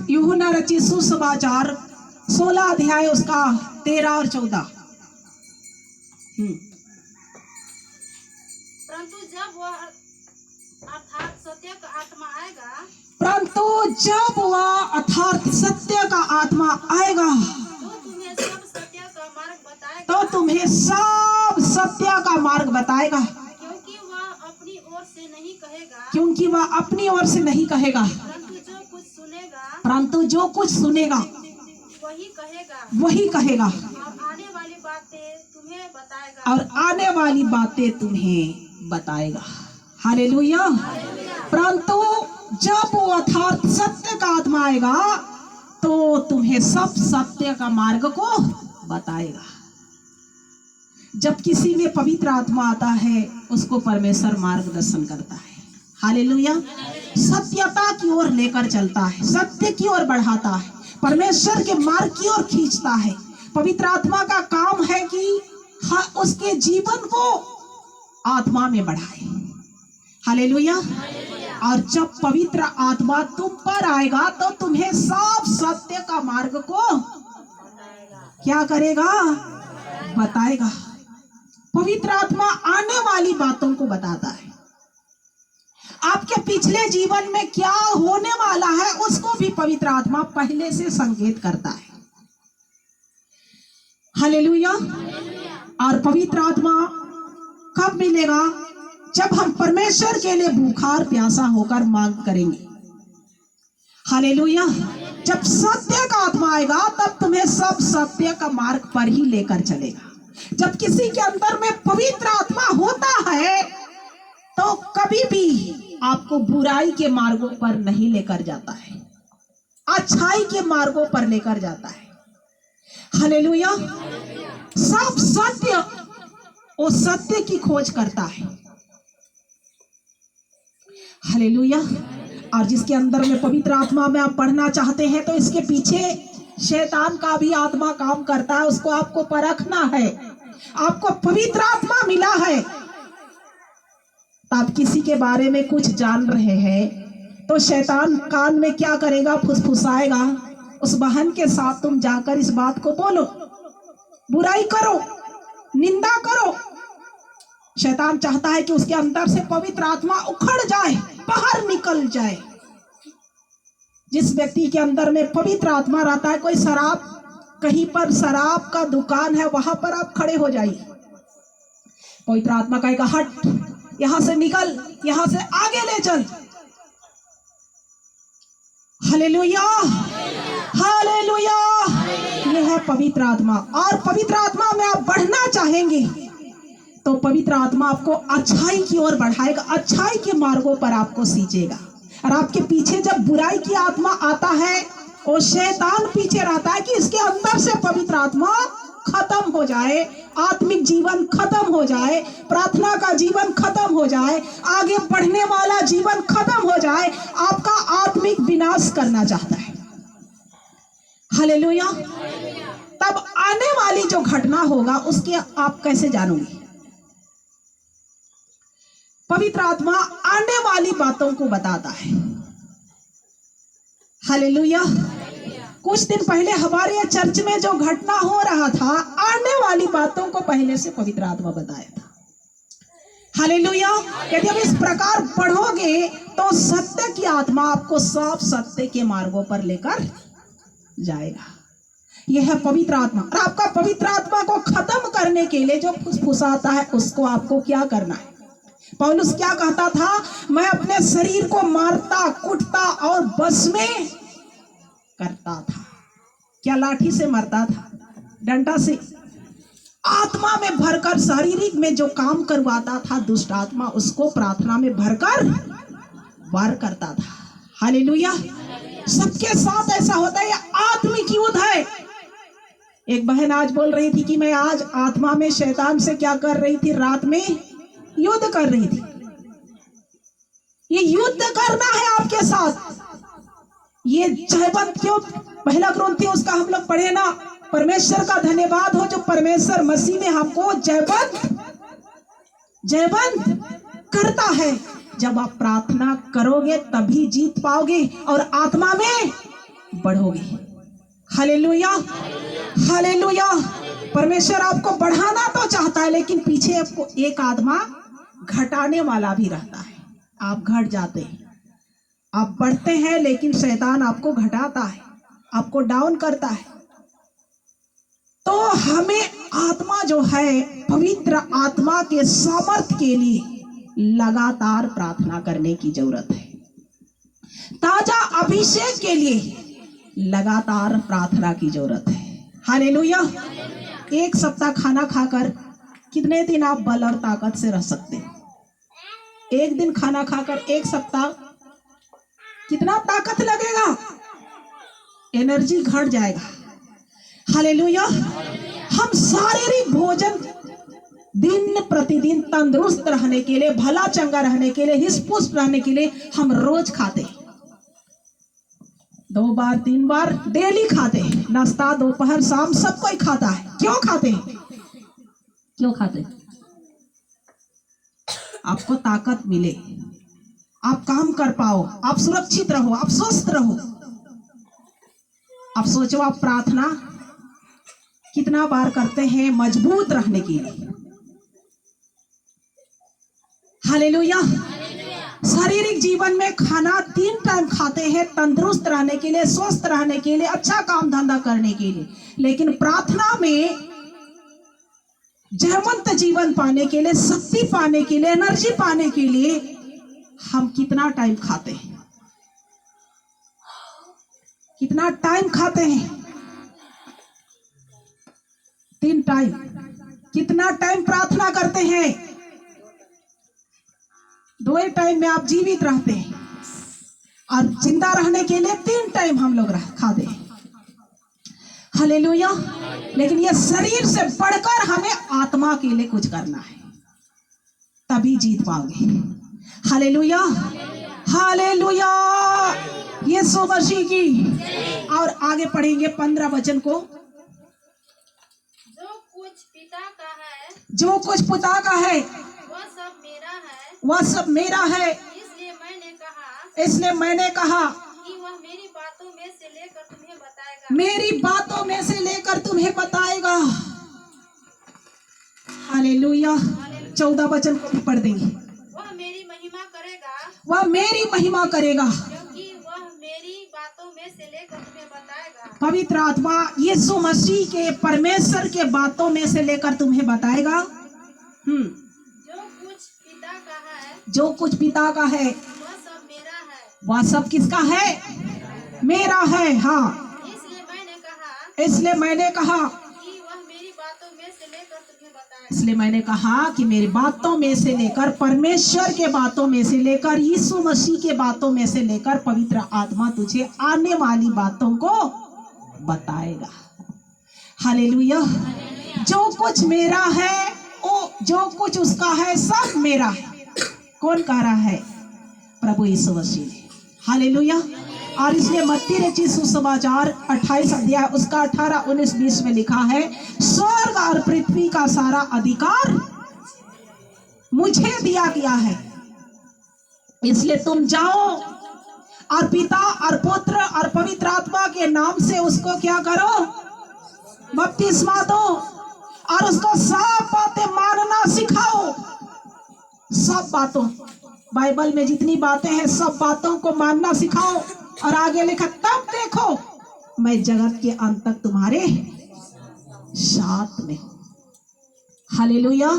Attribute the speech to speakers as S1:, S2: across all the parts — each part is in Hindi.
S1: यूहन्ना रचित सुसमाचार 16 अध्याय उसका 13 और 14।
S2: परंतु जब वह अर्थात सत्य का आत्मा आएगा,
S1: परंतु जब वह अर्थात सत्य का आत्मा आएगा
S2: तो तुम्हें सब सत्य का मार्ग बताएगा,
S1: क्योंकि वह अपनी ओर से नहीं कहेगा, परंतु जो कुछ सुनेगा वही कहेगा और आने वाली बातें तुम्हें बताएगा। हालेलुया। परंतु जब वो अर्थात सत्य का आत्मा आएगा तो तुम्हें सब सत्य का मार्ग को बताएगा। जब किसी में पवित्र आत्मा आता है उसको परमेश्वर मार्गदर्शन करता है। हालेलुया। सत्यता की ओर लेकर चलता है, सत्य की ओर बढ़ाता है, परमेश्वर के मार्ग की ओर खींचता है। पवित्र आत्मा का काम है कि उसके जीवन को आत्मा में बढ़ाए। हालेलुया। और जब पवित्र आत्मा तुम पर आएगा तो तुम्हें सब सत्य का मार्ग को क्या करेगा? बताएगा। पवित्र आत्मा आने वाली बातों को बताता है। आपके पिछले जीवन में क्या होने वाला है उसको भी पवित्र आत्मा पहले से संकेत करता है। हालेलुया। और पवित्र आत्मा कब मिलेगा? जब हम परमेश्वर के लिए भूखार प्यासा होकर मांग करेंगे। हालेलुया। जब सत्य का आत्मा आएगा तब तुम्हें सब सत्य का मार्ग पर ही लेकर चलेगा। जब किसी के अंदर में पवित्र आत्मा होता है तो कभी भी आपको बुराई के मार्गों पर नहीं लेकर जाता है, अच्छाई के मार्गों पर लेकर जाता है। हालेलुया। सब सत्य, वो सत्य की खोज करता है। हालेलुया। और जिसके अंदर में पवित्र आत्मा में आप पढ़ना चाहते हैं तो इसके पीछे शैतान का भी आत्मा काम करता है। उसको आपको परखना है। आपको पवित्र आत्मा मिला है, आप किसी के बारे में कुछ जान रहे हैं तो शैतान कान में क्या करेगा? फुसफुसाएगा। उस बहन के साथ तुम जाकर इस बात को बोलो, बुराई करो, निंदा करो। शैतान चाहता है कि उसके अंदर से पवित्र आत्मा उखड़ जाए, बाहर निकल जाए। जिस व्यक्ति के अंदर में पवित्र आत्मा रहता है, कोई शराब, कहीं पर शराब का दुकान है वहां पर आप खड़े हो जाइए, पवित्र आत्मा कहेगा हट, यहां से निकल, यहां से आगे ले चल। हालेलुया। हालेलुया। यह है पवित्र आत्मा। और पवित्र आत्मा में आप बढ़ना चाहेंगे तो पवित्र आत्मा आपको अच्छाई की ओर बढ़ाएगा, अच्छाई के मार्गों पर आपको सींचेगा। और आपके पीछे जब बुराई की आत्मा आता है और शैतान पीछे रहता है कि इसके अंदर से पवित्र आत्मा खत्म हो जाए, आत्मिक जीवन खत्म हो जाए, प्रार्थना का जीवन खत्म हो जाए, आगे बढ़ने वाला जीवन खत्म हो जाए, आपका आत्मिक विनाश करना चाहता है। हालेलुया। तब आने वाली जो घटना होगा उसके आप कैसे जानोगे? पवित्र आत्मा आने वाली बातों को बताता है। हालेलुया। कुछ दिन पहले हमारे चर्च में जो घटना हो रहा था, आने वाली बातों को पहले से पवित्र आत्मा बताया था। हालेलुया। यदि आप इस प्रकार पढ़ोगे तो सत्य की आत्मा आपको सब सत्य के मार्गों पर लेकर जाएगा। यह है पवित्र आत्मा। और आपका पवित्र आत्मा को खत्म करने के लिए जो फुसफुसाता है उसको आपको क्या करना है? पौलुस क्या कहता था? मैं अपने शरीर को मारता, कुटता और बस में करता था। क्या लाठी से मरता था? डंडा से? आत्मा में भरकर, शारीरिक में जो काम करवाता था दुष्ट आत्मा, उसको प्रार्थना में भरकर वार करता था। हालेलुया। सबके साथ ऐसा होता है। आत्मिक युद्ध है। एक बहन आज बोल रही थी कि मैं आज आत्मा में शैतान से क्या कर रही थी? रात में युद्ध कर रही थी। ये युद्ध करना है आपके साथ। ये जयवंत क्यों? पहला ग्रंथी उसका हम लोग पढ़े ना। परमेश्वर का धन्यवाद हो जो परमेश्वर मसीह में हमको जयवंत करता है। जब आप प्रार्थना करोगे तभी जीत पाओगे और आत्मा में बढ़ोगे। Hallelujah, hallelujah. परमेश्वर आपको बढ़ाना तो चाहता है, लेकिन पीछे आपको एक आत्मा घटाने वाला भी रहता है। आप घट जाते हैं, आप बढ़ते हैं, लेकिन शैतान आपको घटाता है, आपको डाउन करता है। तो हमें आत्मा जो है, पवित्र आत्मा के सामर्थ्य के लिए लगातार प्रार्थना करने की जरूरत है। ताजा अभिषेक के लिए लगातार प्रार्थना की जरूरत है। हालेलुया। एक सप्ताह खाना खाकर कितने दिन आप बल और ताकत से रह सकते हैं? एक दिन खाना खाकर एक सप्ताह कितना ताकत लगेगा? एनर्जी घट जाएगा। हालेलुया। हम शारीरिक भोजन दिन प्रतिदिन तंदुरुस्त रहने के लिए, भला चंगा रहने के लिए, हिस्पुष्ट रहने के लिए हम रोज खाते हैं। 2 बार 3 बार डेली खाते हैं। नाश्ता, दोपहर, शाम सब कोई खाता है। क्यों खाते हैं? क्यों खाते हैं? आपको ताकत मिले, आप काम कर पाओ, आप सुरक्षित रहो, आप स्वस्थ रहो। आप सोचो, आप प्रार्थना कितना बार करते हैं मजबूत रहने के लिए? हालेलुया। शारीरिक जीवन में खाना 3 टाइम खाते हैं तंदुरुस्त रहने के लिए, स्वस्थ रहने के लिए, अच्छा काम धंधा करने के लिए। लेकिन प्रार्थना में जयवंत जीवन पाने के लिए, शक्ति पाने के लिए, एनर्जी पाने के लिए हम कितना टाइम खाते हैं? कितना टाइम खाते हैं? 3 टाइम। कितना टाइम प्रार्थना करते हैं? 2 टाइम में आप जीवित रहते हैं, और जिंदा रहने के लिए 3 टाइम हम लोग खाते हैं। हालेलुया। लेकिन ये शरीर से बढ़कर हमें आत्मा के लिए कुछ करना है, तभी जीत पाओगे। Hallelujah, hallelujah. यीशु मसीह की। और आगे पढ़ेंगे 15 वचन को।
S2: जो कुछ पिता का है,
S1: जो कुछ पिता का है
S2: वह सब मेरा है।
S1: वह सब मेरा है।
S2: इसलिए मैंने कहा
S1: कि
S2: वह मेरी बातों में से लेकर तुम्हें बताएगा।
S1: मेरी बातों में से लेकर तुम्हें बताएगा। हालेलुया। 14 वचन को भी पढ़ देंगे।
S2: वह मेरी महिमा करेगा,
S1: वह मेरी महिमा करेगा,
S2: क्योंकि वह मेरी बातों में से लेकर तुम्हें बताएगा।
S1: पवित्र आत्मा यीशु मसीह के, परमेश्वर के बातों में से लेकर तुम्हें बताएगा।
S2: जो कुछ पिता का है,
S1: जो कुछ पिता का है
S2: वह सब मेरा है।
S1: वह सब किसका है? मेरा है। हाँ, इसलिए मैंने कहा
S2: कि वह मेरी बातों में से लेकर तुम्हें बताएगा।
S1: इसलिए मैंने कहा कि मेरी बातों में से लेकर, परमेश्वर के बातों में से लेकर, यीशु मसीह के बातों में से लेकर पवित्र आत्मा तुझे आने वाली बातों को बताएगा। हालेलुया। जो कुछ मेरा है, वो जो कुछ उसका है, सब मेरा है। कौन कह रहा है? प्रभु यीशु मसीह ने। हालेलुया। और इसलिए मत्ती रचित सुसमाचार 28 अध्याय उसका 18, 19, 20 में लिखा है, स्वर्ग और पृथ्वी का सारा अधिकार मुझे दिया गया है। इसलिए तुम जाओ और पिता और पुत्र और पवित्र आत्मा के नाम से उसको क्या करो? बपतिस्मा दो, और उसको सब बातें मानना सिखाओ। सब बातों, बाइबल में जितनी बातें हैं सब बातों को मानना सिखाओ। और आगे लिखा, तब देखो मैं जगत के अंत तक तुम्हारे साथ में हूं। हालेलुया।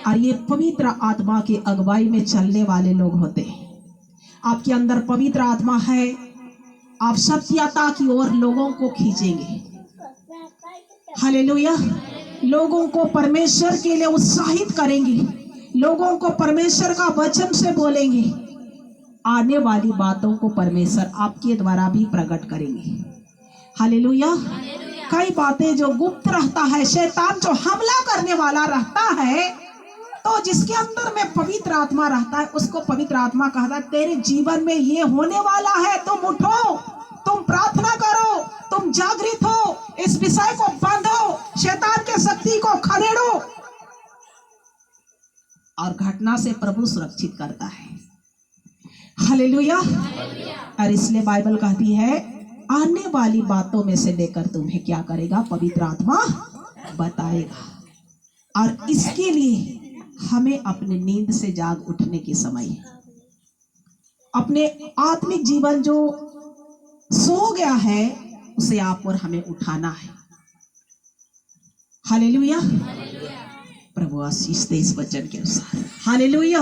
S1: और ये पवित्र आत्मा की अगुवाई में चलने वाले लोग होते हैं। आपके अंदर पवित्र आत्मा है, आप सत्यता की ओर लोगों को खींचेंगे। हालेलुया। लोगों को परमेश्वर के लिए उत्साहित करेंगे, लोगों को परमेश्वर का वचन से बोलेंगे। आने वाली बातों को परमेश्वर आपके द्वारा भी प्रकट करेंगे। हालेलुया। कई बातें जो गुप्त रहता है, शैतान जो हमला करने वाला रहता है, तो जिसके अंदर में पवित्र आत्मा रहता है उसको पवित्र आत्मा कहता है, तेरे जीवन में ये होने वाला है, तुम उठो, तुम प्रार्थना करो, तुम जागृत हो, इस विषय को बांधो, शैतान के शक्ति को खदेड़ो। और घटना से प्रभु सुरक्षित करता है। हालेलुया। और इसलिए बाइबल कहती है, आने वाली बातों में से लेकर तुम्हें क्या करेगा, पवित्र आत्मा बताएगा। और इसके लिए हमें अपने नींद से जाग उठने की समय है। अपने आत्मिक जीवन जो सो गया है उसे आप और हमें उठाना है। हालेलुया। प्रभु आशीष दे इस वचन के अनुसार। हालेलुया।